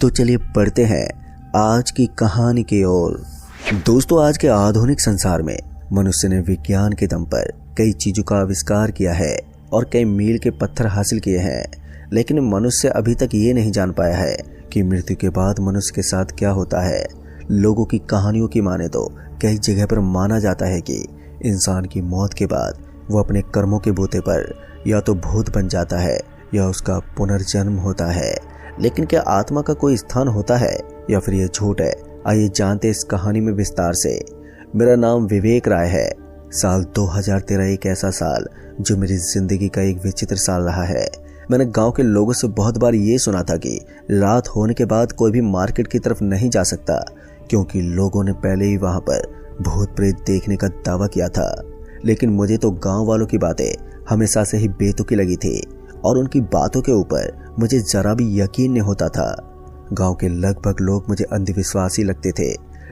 तो चलिए पढ़ते हैं आज की कहानी की ओर। दोस्तों, आज के आधुनिक संसार में मनुष्य ने विज्ञान के दम पर कई चीजों का आविष्कार किया है और कई मील के पत्थर हासिल किए हैं, लेकिन मनुष्य अभी तक ये नहीं जान पाया है कि मृत्यु के बाद मनुष्य के साथ क्या होता है। लोगों की कहानियों की माने तो कई जगह पर माना जाता है कि इंसान की मौत के बाद वो अपने कर्मों के बूते पर या तो भूत बन जाता है या उसका पुनर्जन्म होता है। लेकिन क्या आत्मा का कोई स्थान होता है या फिर यह झूठ है? आइए जानते इस कहानी में विस्तार से। मेरा नाम विवेक राय है। साल 2013 एक ऐसा साल जो मेरी जिंदगी का एक विचित्र साल रहा है। मैंने गांव के लोगों से बहुत बार ये सुना था कि रात होने के बाद कोई भी मार्केट की तरफ नहीं जा सकता, क्योंकि लोगों ने पहले ही वहां पर भूत प्रेत देखने का दावा किया था। लेकिन मुझे तो गांव वालों की बातें हमेशा से ही बेतुकी लगी थी और उनकी बातों के ऊपर मुझे जरा भी यकीन नहीं होता था। गांव के लगभग लोग मुझे अंधविश्वासी लगते थे,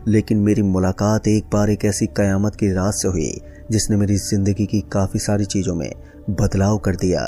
लेकिन मेरी मुलाकात एक बार एक ऐसी कयामत की रात से हुई जिसने मेरी जिंदगी की काफी सारी चीजों में बदलाव कर दिया।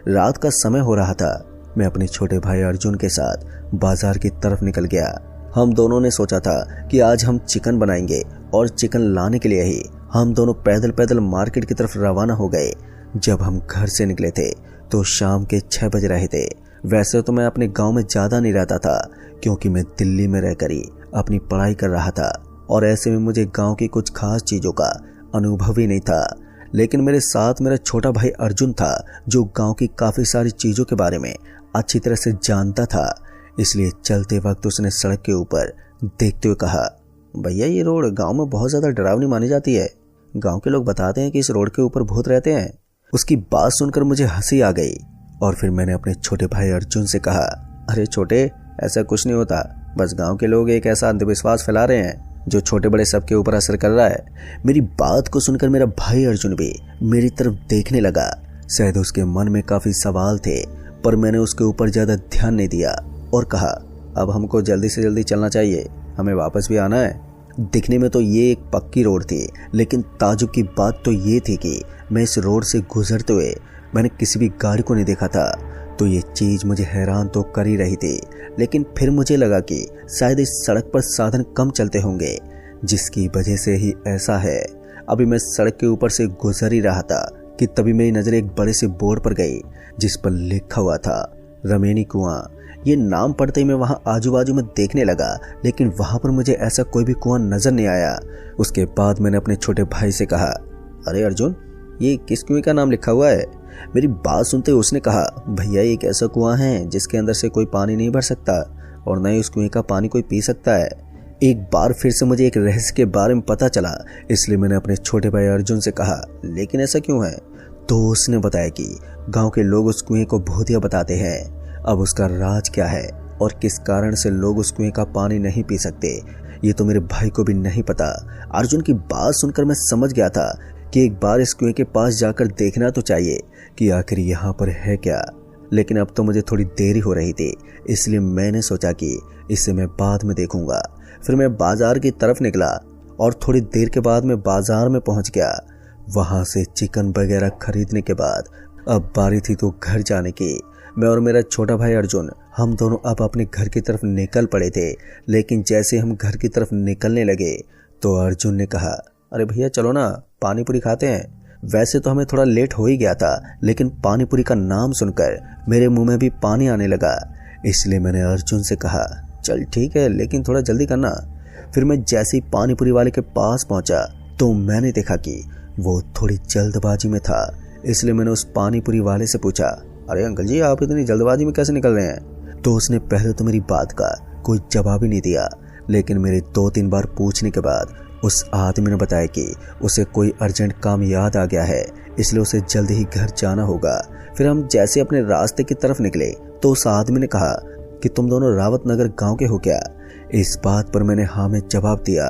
रात का समय हो रहा था। मैं अपने छोटे भाई अर्जुन के साथ बाजार की तरफ निकल गया। हम दोनों ने सोचा था कि आज हम चिकन बनाएंगे और चिकन लाने के लिए ही हम दोनों पैदल पैदल मार्केट की तरफ रवाना हो गए। जब हम घर से निकले थे तो शाम के 6 बज रहे थे। वैसे तो मैं अपने गांव में ज्यादा नहीं रहता था, क्योंकि मैं दिल्ली में रहकर ही अपनी पढ़ाई कर रहा था और ऐसे में मुझे गांव की कुछ खास चीजों का अनुभव ही नहीं था। लेकिन मेरे साथ मेरा छोटा भाई अर्जुन था, जो गांव की काफी सारी चीजों के बारे में अच्छी तरह से जानता था। इसलिए चलते वक्त उसने सड़क के ऊपर देखते हुए कहा, भैया ये रोड गांव में बहुत ज्यादा डरावनी मानी जाती है। गांव के लोग बताते हैं कि इस रोड के ऊपर भूत रहते हैं। उसकी बात सुनकर मुझे हंसी आ गई और फिर मैंने अपने छोटे भाई अर्जुन से कहा, अरे छोटे, ऐसा कुछ नहीं होता, बस गांव के लोग एक ऐसा अंधविश्वास फैला रहे हैं जो छोटे बड़े सबके ऊपर असर कर रहा है। मेरी बात को सुनकर मेरा भाई अर्जुन भी मेरी तरफ देखने लगा। शायद उसके मन में काफी सवाल थे, पर मैंने उसके ऊपर ज्यादा ध्यान नहीं दिया और कहा, अब हमको जल्दी से जल्दी चलना चाहिए, हमें वापस भी आना है। दिखने में तो ये एक पक्की रोड थी, लेकिन ताजुब की बात तो ये थी कि मैं इस रोड से गुजरते हुए मैंने किसी भी गाड़ी को नहीं देखा था। तो ये चीज मुझे हैरान तो कर ही रही थी, लेकिन फिर मुझे लगा कि शायद इस सड़क पर साधन कम चलते होंगे, जिसकी वजह से ही ऐसा है। अभी मैं सड़क के ऊपर से गुजर ही रहा था कि तभी मेरी नजर एक बड़े से बोर्ड पर गई, जिस पर लिखा हुआ था रमेनी कुआं। ये नाम पढ़ते ही मैं वहां आजू बाजू में देखने लगा, लेकिन वहां पर मुझे ऐसा कोई भी कुआं नजर नहीं आया। उसके बाद मैंने अपने छोटे भाई से कहा, अरे अर्जुन, ये किस कुएं का नाम लिखा हुआ है? मेरी बात सुनते उसने कहा, भैया एक ऐसा कुआं है जिसके अंदर से कोई पानी नहीं भर सकता और न ही उस कुएं का पानी कोई पी सकता है। एक बार फिर से मुझे एक रहस्य के बारे में पता चला, इसलिए मैंने अपने छोटे भाई अर्जुन से कहा, लेकिन ऐसा क्यों है? तो उसने बताया कि गांव के लोग उस कुएं को भूतिया बताते हैं। अब उसका राज क्या है और किस कारण से लोग उस कुएं का पानी नहीं पी सकते, ये तो मेरे भाई को भी नहीं पता। अर्जुन की बात सुनकर मैं समझ गया था कि एक बार इस कुएं के पास जाकर देखना तो चाहिए कि आखिर यहाँ पर है क्या। लेकिन अब तो मुझे थोड़ी देरी हो रही थी, इसलिए मैंने सोचा कि इसे मैं बाद में देखूंगा। फिर मैं बाजार की तरफ निकला और थोड़ी देर के बाद मैं बाजार में पहुंच गया। वहां से चिकन वगैरह खरीदने के बाद अब बारी थी तो घर जाने की। मैं और मेरा छोटा भाई अर्जुन, हम दोनों अब अपने घर की तरफ निकल पड़े थे। लेकिन जैसे हम घर की तरफ निकलने लगे तो अर्जुन ने कहा, अरे भैया चलो ना, पानी पूरी खाते हैं। वैसे तो हमें थोड़ा लेट हो ही गया था, लेकिन पानी पूरी का नाम सुनकर मेरे मुंह में भी पानी आने लगा। इसलिए मैंने अर्जुन से कहा, चल ठीक है, लेकिन थोड़ा जल्दी करना। फिर मैं जैसे ही पानी पूरी वाले के पास पहुंचा तो मैंने देखा कि वो थोड़ी जल्दबाजी में था। इसलिए मैंने उस पानी पूरी वाले से पूछा, अरे अंकल जी, आप इतनी जल्दबाजी में कैसे निकल रहे हैं? तो उसने पहले तो मेरी बात का कोई जवाब ही नहीं दिया, लेकिन मेरे 2-3 बार पूछने के बाद उस आदमी ने बताया कि उसे कोई अर्जेंट काम याद आ गया है, इसलिए उसे जल्द ही घर जाना होगा। फिर हम जैसे अपने रास्ते की तरफ निकले तो उस आदमी ने कहा कि तुम दोनों रावत नगर गांव के हो क्या? इस बात पर मैंने हाँ में जवाब दिया।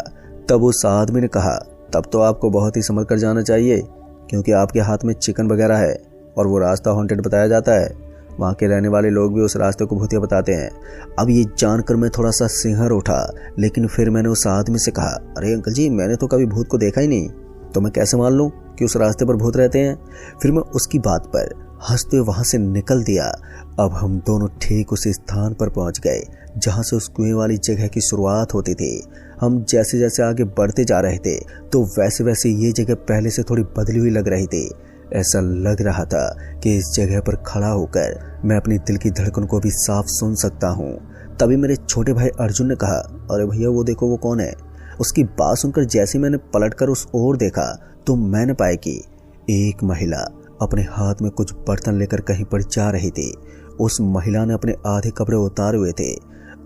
तब उस आदमी ने कहा, तब तो आपको बहुत ही संभल कर जाना चाहिए, क्योंकि आपके हाथ में चिकन वगैरह है और वो रास्ता हॉन्टेड बताया जाता है। वहाँ के रहने वाले लोग भी उस रास्ते को भूतिया बताते हैं। अब ये जानकर मैं थोड़ा सा सिंहर उठा, लेकिन फिर मैंने उस आदमी से कहा, अरे अंकल जी, मैंने तो कभी भूत को देखा ही नहीं, तो मैं कैसे मान लूँ कि उस रास्ते पर भूत रहते हैं? फिर मैं उसकी बात पर हंसते हुए वहाँ से निकल दिया। अब हम दोनों ठीक उस स्थान पर पहुँच गए जहाँ से उस कुएं वाली जगह की शुरुआत होती थी। हम जैसे जैसे आगे बढ़ते जा रहे थे तो वैसे वैसे ये जगह पहले से थोड़ी बदली हुई लग रही थी। ऐसा लग रहा था कि इस जगह पर खड़ा होकर मैं अपनी दिल की धड़कन को भी साफ सुन सकता हूँ। तभी मेरे छोटे भाई अर्जुन ने कहा, अरे भैया वो देखो वो कौन है। उसकी बात सुनकर जैसे मैंने पलटकर उस ओर देखा तो मैंने पाया कि एक महिला अपने हाथ में कुछ बर्तन लेकर कहीं पर जा रही थी। उस महिला ने अपने आधे कपड़े उतारे हुए थे।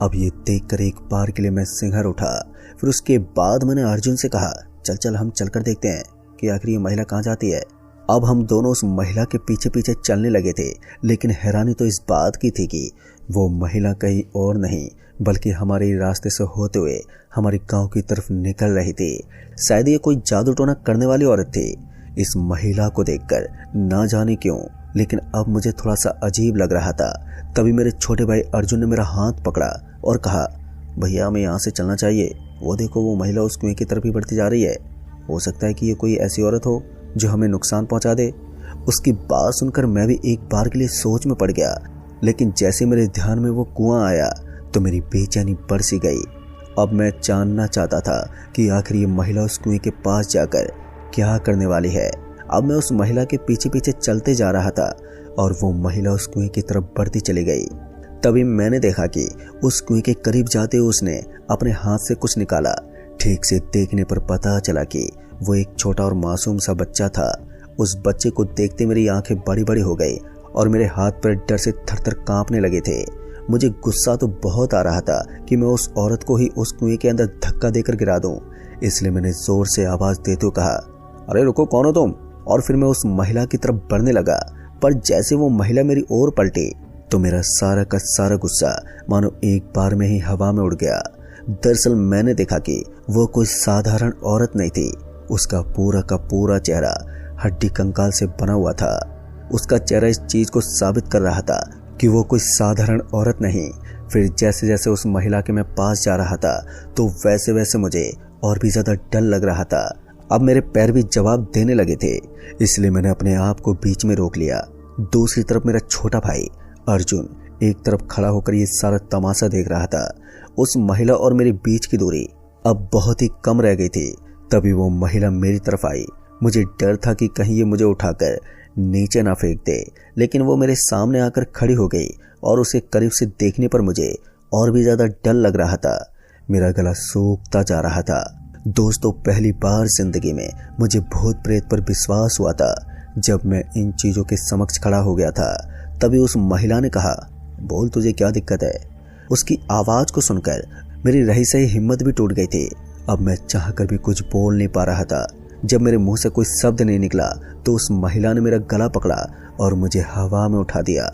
अब ये देखकर एक बार के लिए मैं सिंहर उठा। फिर उसके बाद मैंने अर्जुन से कहा, चल चल हम चलकर देखते हैं कि आखिर ये महिला कहाँ जाती है। अब हम दोनों उस महिला के पीछे पीछे चलने लगे थे, लेकिन हैरानी तो इस बात की थी कि वो महिला कहीं और नहीं बल्कि हमारे रास्ते से होते हुए हमारे गांव की तरफ निकल रही थी। शायद ये कोई जादू टोना करने वाली औरत थी। इस महिला को देखकर ना जाने क्यों लेकिन अब मुझे थोड़ा सा अजीब लग रहा था। तभी मेरे छोटे भाई अर्जुन ने मेरा हाथ पकड़ा और कहा, भैया हमें यहाँ से चलना चाहिए। वो देखो वो महिला उस कुएं की तरफ ही बढ़ती जा रही है। हो सकता है कि ये कोई ऐसी औरत हो जो हमें नुकसान पहुंचा दे। उसकी बात सुनकर मैं भी एक बार के लिए सोच में पड़ गया, लेकिन जैसे मेरे ध्यान में वो कुआं आया तो मेरी बेचैनी बढ़ सी गई। अब मैं जानना चाहता था कि आखिर ये महिला उस कुएं के पास जाकर क्या करने वाली है। अब मैं उस महिला के पीछे पीछे चलते जा रहा था और वो महिला उस कुएं की तरफ बढ़ती चली गई। तभी मैंने देखा कि उस कुएं के करीब जाते हुए उसने अपने हाथ से कुछ निकाला। ठीक से देखने पर पता चला कि वो एक छोटा और मासूम सा बच्चा था। उस बच्चे को देखते मेरी आंखें बड़ी बड़ी हो गई और मेरे हाथ पैर डर से थरथर कांपने लगे थे। मुझे गुस्सा तो बहुत आ रहा था कि मैं उस औरत को ही उस कुएं के अंदर धक्का देकर गिरा दूं। इसलिए मैंने जोर से आवाज देते हुए कहा, अरे रुको, कौन हो तुम। और फिर मैं उस महिला की तरफ बढ़ने लगा, पर जैसे वो महिला मेरी ओर पलटी तो मेरा सारा का सारा गुस्सा मानो एक बार में ही हवा में उड़ गया। दरअसल मैंने देखा कि वो कोई साधारण औरत नहीं थी। उसका पूरा का पूरा चेहरा हड्डी कंकाल से बना हुआ था। उसका चेहरा इस चीज को साबित कर रहा था कि वो कोई साधारण औरत नहीं। फिर जैसे जैसे उस महिला के मैं पास जा रहा था तो वैसे वैसे मुझे और भी ज्यादा डर लग रहा था। अब मेरे पैर भी जवाब देने लगे थे, इसलिए मैंने अपने आप को बीच में रोक लिया। दूसरी तरफ मेरा छोटा भाई अर्जुन एक तरफ खड़ा होकर ये सारा तमाशा देख रहा था। उस महिला और मेरे बीच की दूरी अब बहुत ही कम रह गई थी। तभी वो महिला मेरी तरफ आई। मुझे डर था कि कहीं ये मुझे उठाकर नीचे ना फेंक दे, लेकिन वो मेरे सामने आकर खड़ी हो गई और उसे करीब से देखने पर मुझे और भी ज्यादा डर लग रहा था। मेरा गला सूखता जा रहा था। दोस्तों, पहली बार जिंदगी में मुझे भूत प्रेत पर विश्वास हुआ था जब मैं इन चीजों के समक्ष खड़ा हो गया था। तभी उस महिला ने कहा, बोल तुझे क्या दिक्कत है। उसकी आवाज को सुनकर मेरी रही सही हिम्मत भी टूट गई थी। अब मैं चाहकर भी कुछ बोल नहीं पा रहा था। जब मेरे मुंह से कोई शब्द नहीं निकला तो उस महिला ने मेरा गला पकड़ा और मुझे हवा में उठा दिया।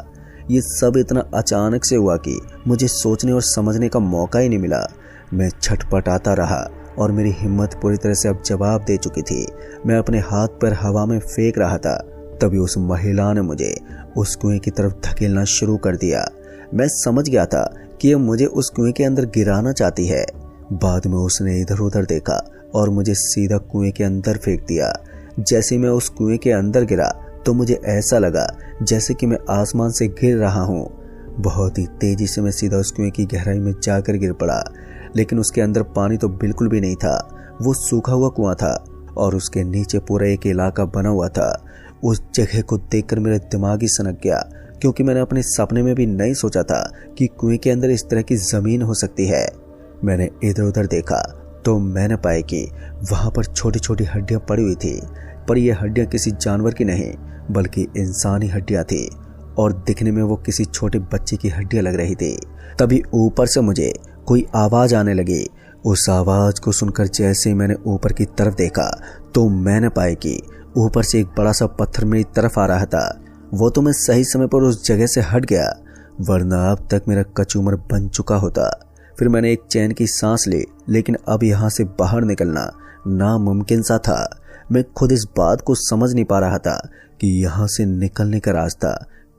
ये सब इतना अचानक से हुआ कि मुझे सोचने और समझने का मौका ही नहीं मिला। मैं छटपटाता रहा और मेरी हिम्मत पूरी तरह से अब जवाब दे चुकी थी। मैं अपने हाथ पर हवा में फेंक रहा था। तभी उस महिला ने मुझे उस कुएं की तरफ धकेलना शुरू कर दिया। मैं समझ गया था कि ये मुझे उस कुएं के अंदर गिराना चाहती है। बाद में उसने इधर उधर देखा और मुझे सीधा कुएं के अंदर फेंक दिया। जैसे मैं उस कुएं के अंदर गिरा तो मुझे ऐसा लगा जैसे कि मैं आसमान से गिर रहा हूँ। बहुत ही तेजी से मैं सीधा उस कुएं की गहराई में जाकर गिर पड़ा, लेकिन उसके अंदर पानी तो बिल्कुल भी नहीं था। वो सूखा हुआ कुआं था और उसके नीचे पूरा एक इलाका बना हुआ था। उस जगह को देखकर मेरा दिमाग ही सनक गया, क्योंकि मैंने अपने सपने में भी नहीं सोचा था कि कुएं के अंदर इस तरह की जमीन हो सकती है। मैंने इधर उधर देखा तो मैंने पाया कि वहां पर छोटी छोटी हड्डियां पड़ी हुई थी, पर यह हड्डियां किसी जानवर की नहीं बल्कि इंसानी हड्डियां थी और दिखने में वो किसी छोटे बच्चे की हड्डियां लग रही थी। तभी ऊपर से मुझे कोई आवाज आने लगी। उस आवाज को सुनकर जैसे मैंने ऊपर की तरफ देखा तो मैंने पाया कि ऊपर से एक बड़ा सा पत्थर मेरी तरफ आ रहा था। वो तो मैं सही समय पर उस जगह से हट गया, वरना अब तक मेरा कचूमर बन चुका होता। फिर मैंने एक चैन की सांस ली, लेकिन अब यहाँ से बाहर निकलना नामुमकिन सा था। मैं खुद इस बात को समझ नहीं पा रहा था कि यहाँ से निकलने का रास्ता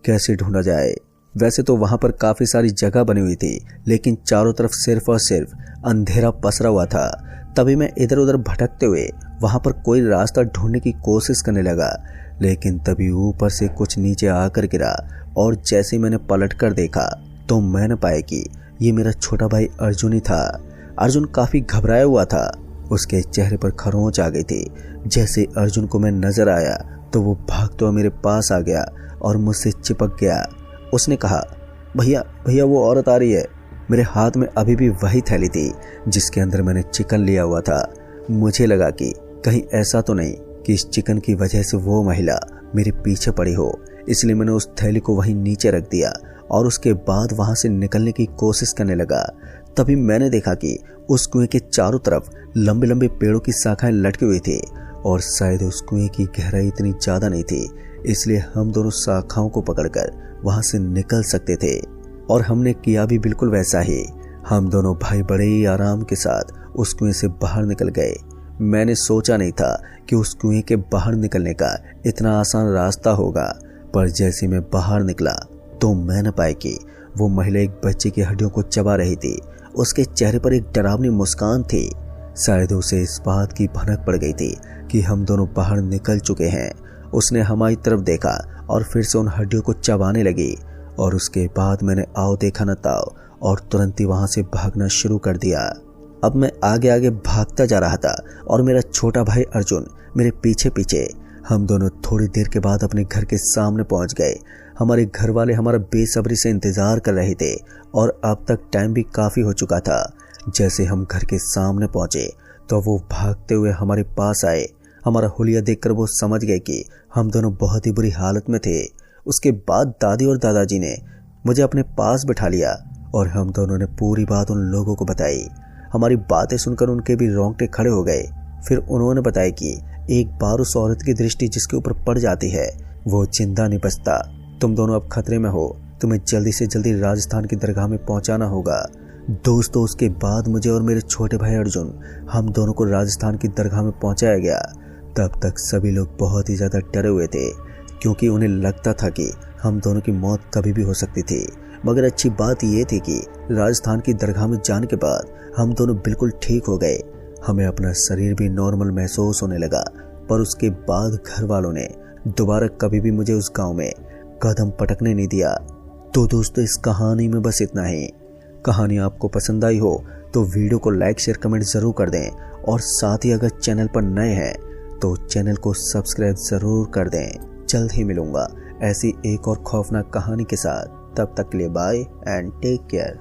कैसे ढूंढा जाए। वैसे तो वहां पर काफी सारी जगह बनी हुई थी, लेकिन चारों तरफ सिर्फ और सिर्फ अंधेरा पसरा हुआ था। तभी मैं इधर उधर भटकते हुए वहां पर कोई रास्ता ढूंढने की कोशिश करने लगा, लेकिन तभी ऊपर से कुछ नीचे आकर गिरा और जैसे मैंने पलट कर देखा तो मैंने पाया कि ये मेरा छोटा भाई अर्जुन ही था। अर्जुन काफी घबराया हुआ था, उसके चेहरे पर खरोंच आ गई थी। जैसे अर्जुन को मैं नजर आया तो वो भागते हुए मेरे पास आ गया और मुझसे चिपक गया। उसने कहा, भैया भैया वो औरत आ रही है। मेरे हाथ में अभी भी वही थैली थी जिसके अंदर मैंने चिकन लिया हुआ था। मुझे लगा कि कहीं ऐसा तो नहीं कि इस चिकन की वजह से वो महिला मेरे पीछे पड़ी हो, इसलिए मैंने उस थैली को वहीं नीचे रख दिया और उसके बाद वहां से निकलने की कोशिश करने लगा। तभी मैंने देखा कि उस कुएं के चारों तरफ लंबे लंबे पेड़ों की शाखाएं लटकी हुई थी और शायद उस कुएं की गहराई इतनी ज्यादा नहीं थी, इसलिए हम दोनों शाखाओं को पकड़कर वहां से निकल सकते थे। और हमने किया भी बिल्कुल वैसा ही। हम दोनों भाई बड़े ही आराम के साथ उस कुएं से बाहर निकल गए। मैंने सोचा नहीं था कि उस कुएं के बाहर निकलने का इतना आसान रास्ता होगा, पर जैसे मैं बाहर निकला तो मैंने पाया कि वो महिला एक बच्चे की हड्डियों को चबा रही थी। उसके चेहरे पर एक डरावनी मुस्कान थी। शायद उसे इस बात की भनक पड़ गई थी कि हम दोनों बाहर निकल चुके हैं। उसने हमारी तरफ देखा और फिर से उन हड्डियों को चबाने लगी और उसके बाद मैंने आओ देखा न ताओ और तुरंत ही वहां से भागना शुरू कर दिया। अब मैं आगे आगे भागता जा रहा था और मेरा छोटा भाई अर्जुन मेरे पीछे पीछे। हम दोनों थोड़ी देर के बाद अपने घर के सामने पहुंच गए। हमारे घर वाले हमारा बेसब्री से इंतजार कर रहे थे और अब तक टाइम भी काफी हो चुका था। जैसे हम घर के सामने पहुंचे तो वो भागते हुए हमारे पास आए। हमारा हुलिया देखकर वो समझ गए कि हम दोनों बहुत ही बुरी हालत में थे। उसके बाद दादी और दादाजी ने मुझे अपने पास बिठा लिया और हम दोनों ने पूरी बात उन लोगों को बताई। हमारी बातें सुनकर उनके भी रोंगटे खड़े हो गए। फिर उन्होंने बताया कि एक बार उस औरत की दृष्टि जिसके ऊपर पड़ जाती है वो जिंदा नहीं बचता। तुम दोनों अब खतरे में हो, तुम्हें जल्दी से जल्दी राजस्थान की दरगाह में पहुंचाना होगा। दोस्तों, उसके बाद मुझे और मेरे छोटे भाई अर्जुन हम दोनों को राजस्थान की दरगाह में पहुंचाया गया। तब तक सभी लोग बहुत ही ज्यादा डरे हुए थे क्योंकि उन्हें लगता था कि हम दोनों की मौत कभी भी हो सकती थी। मगर अच्छी बात यह थी कि राजस्थान की दरगाह में जाने के बाद हम दोनों बिल्कुल ठीक हो गए। हमें अपना शरीर भी नॉर्मल महसूस होने लगा। पर उसके बाद घर वालों ने दोबारा कभी भी मुझे उस गांव में कदम पटकने नहीं दिया। तो दोस्तों, इस कहानी में बस इतना ही। कहानी आपको पसंद आई हो तो वीडियो को लाइक शेयर कमेंट जरूर कर दें और साथ ही अगर चैनल पर नए हैं तो चैनल को सब्सक्राइब जरूर कर दें। जल्द ही मिलूंगा ऐसी एक और खौफनाक कहानी के साथ। तब तक के लिए बाय एंड टेक केयर।